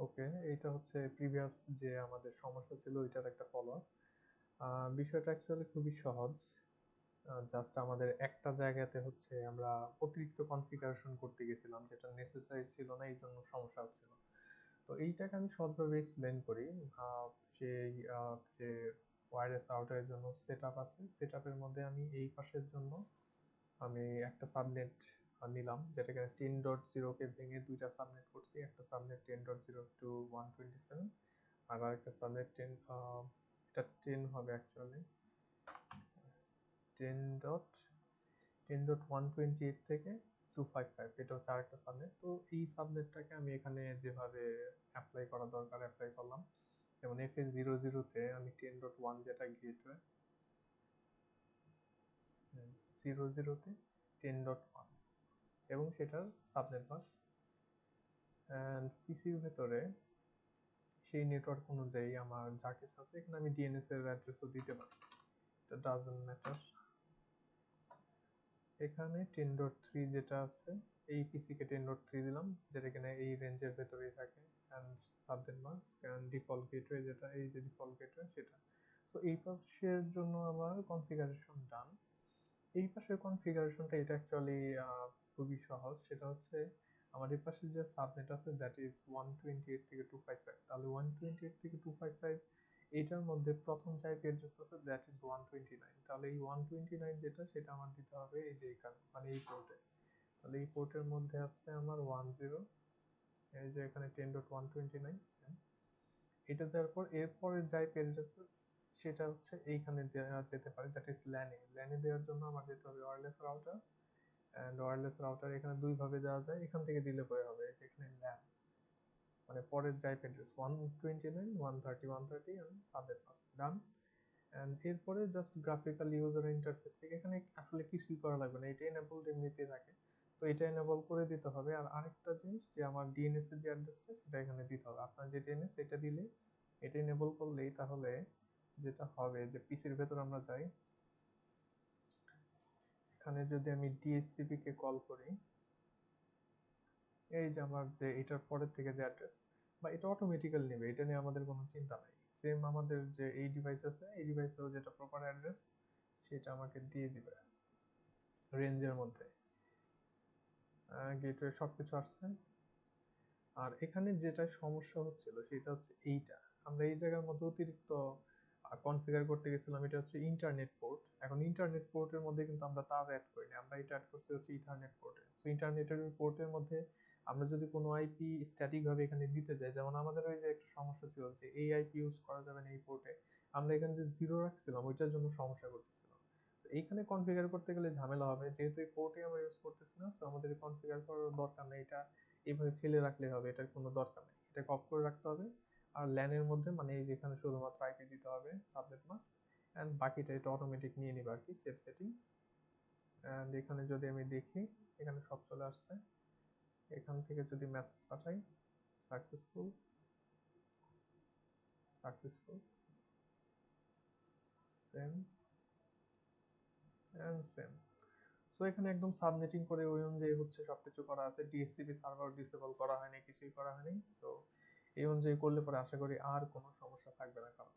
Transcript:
ওকে, এইটা হচ্ছে প্রিভিয়াস যে আমাদের সমস্যা ছিল ওইটার একটা ফলো আপ। বিষয়টা অ্যাকচুয়ালি খুবই সহজ। জাস্ট আমাদের একটা জায়গাতে হচ্ছে আমরা অতিরিক্ত কনফিগারেশন করতে গেছিলাম, যেটা নেসেসারি ছিল না, এই জন্য সমস্যা হচ্ছিল। তো এইটাকে আমি সহজভাবে এক্সপ্লেন করি। সেই যে ওয়্যারলেস রাউটারের জন্য সেট আপ আছে, সেট আপের মধ্যে আমি এই পাশের জন্য আমি একটা সাবনেট নিলাম, যেটাকে 10.0 কে ভেঙে দুইটা সাবনেট করছি। একটা সাবনেট 10.0 টু 127, আর আরেকটা সাবনেট 10, এটা 10 হবে অ্যাকচুয়ালি, 10.128 থেকে 255, এটা হচ্ছে আরেকটা সাবনেট। তো এই সাবনেটটাকে আমি এখানে যেভাবে অ্যাপ্লাই করা দরকার অ্যাপ্লাই করলাম। যেমন FA00 তে আমি 10.1 যেটা গেটওয়ে, 00 তে 10.1 এবং সেটার সাবনেট বাস, অ্যান্ড পিসির ভেতরে সেই নেটওয়ার্ক অনুযায়ী আমার যা কিছু আছে, এখানে আমি ডিএনএস এর অ্যাড্রেসও দিতে পারি, এটা ডাজন্ট ম্যাটার। এখানে 10.3 যেটা আছে, এই পিসিকে 10.3 দিলাম, যেটা কিনা এই রেঞ্জের ভেতরেই থাকে, and subnet mask and default gateway, যেটা এই যে ডিফল্ট গেটওয়ে সেটা। সো এই পাশের জন্য আমার কনফিগারেশন ডান। এই পাশের কনফিগারেশনটা এটা অ্যাকচুয়ালি খুবই সহজ। সেটা হচ্ছে আমার এই পাশে যে সাবনেট আছে দ্যাট ইজ 128 থেকে 255, তাহলে 128 থেকে 255 এইটার মধ্যে প্রথম যে আইপি অ্যাড্রেস আছে দ্যাট ইজ 129, তাহলে এই 129 যেটা সেটা আমার দিতে হবে এই যে এখানে, মানে এই পোর্টে। তাহলে এই পোর্টের মধ্যে আছে আমার 10, এই যে এখানে 10.129, এটা দেওয়ার পর এরপরের যে আইপি অ্যাড্রেস সেটা হচ্ছে এইখানে দেওয়া যেতে পারে, দ্যাট ইজ ল্যানে। ল্যানে দেওয়ার জন্য আমার যেতে হবে wireless router, and wireless router এখানে দুই ভাবে দেওয়া যায়, এখান থেকে দিলে পরে হবে যেখানে ল্যান, মানে পরের যে IP address 129 130 130 and subnet mask done. And এরপরে জাস্ট গ্রাফিক্যাল ইউজার ইন্টারফেস থেকে এখানে আসলে কিছুই করা লাগবে না, এটা এনেবলড এমনিতেই থাকে, তো এটা এনেবল করে দিতে হবে। আর আরেকটা জিনিস যে আমার ডিএনএস এর যে অ্যাড্রেসটা সেটা এখানে দিতে হবে, আপনার যে ডিএনএস এটা দিলে, এটা এনেবল করলেই তাহলে যেটা হবে যে পিসির ভেতর আমরা যাই, এখানে যদি আমি ডিএসসিপি কে কল করি, এই যে আমার যে এটার পরের থেকে যে অ্যাড্রেস, বা এটা অটোমেটিক্যালি নেবে, এটা নিয়ে আমাদের কোনো চিন্তা নাই। সেম আমাদের যে এই ডিভাইস আছে, এই ডিভাইসেও যেটা প্রপার অ্যাড্রেস সেটা আমাকে দিয়ে দিবে রেঞ্জের মধ্যে। গেটওয়ে সবকিছু আসছে। আর এখানে যেটা সমস্যা হচ্ছিল সেটা হচ্ছে এইটা, আমরা এই জায়গার মধ্যে অতিরিক্ত কনফিগার করতে গেছিলাম, এটা হচ্ছে ইন্টারনেট পোর্ট। এখন ইন্টারনেট পোর্টের মধ্যে কিন্তু আমরা তার অ্যাড করিনি, আমরা এটা অ্যাড করছি হচ্ছে ইথারনেট পোর্টে। সো ইন্টারনেটের পোর্টের মধ্যে আমরা যদি কোনো আইপি স্ট্যাটিক ভাবে এখানে দিতে যাই, যেমন আমাদের ওই যে একটা সমস্যা ছিল যে এই আইপি ইউজ করা যাবে না এই পোর্টে, আমরা এখানে যে 0 রাখছিলাম ওইটার জন্য সমস্যা করতেছিলাম। তো এইখানে কনফিগার করতে গেলে ঝামেলা হবে, যেহেতু এই পোর্টে আমরা ইউজ করতেছি না, সো আমাদের কনফিগার করার দরকার নেই, এটা এইভাবে ফেলে রাখলে হবে, এটার কোনো দরকার নেই, এটাকে অফ করে রাখতে হবে। আর ল্যানের মধ্যে মানে এই যেখানে শুধুমাত্র আইপি দিতে হবে সাবনেট মাস্ক, অ্যান্ড বাকিটা এটা অটোমেটিক নিয়ে নিবে আর কি, সেভ সেটিংস। অ্যান্ড এখানে যদি আমি দেখি এখানে সব চলে আসছে, এখান থেকে যদি মেসেজ পাঠাই successful, successful, same and same. So এখানে একদম সাবনেটিং করে ওই অনুযায়ী হচ্ছে সবকিছু করা আছে, ডিএসসিপি সার্ভার ডিসেবল করা হয়নি, কিছুই করা হয়নি। তো এই অনুযায়ী করলে পরে আশা করি আর কোনো সমস্যা থাকবে না কারণ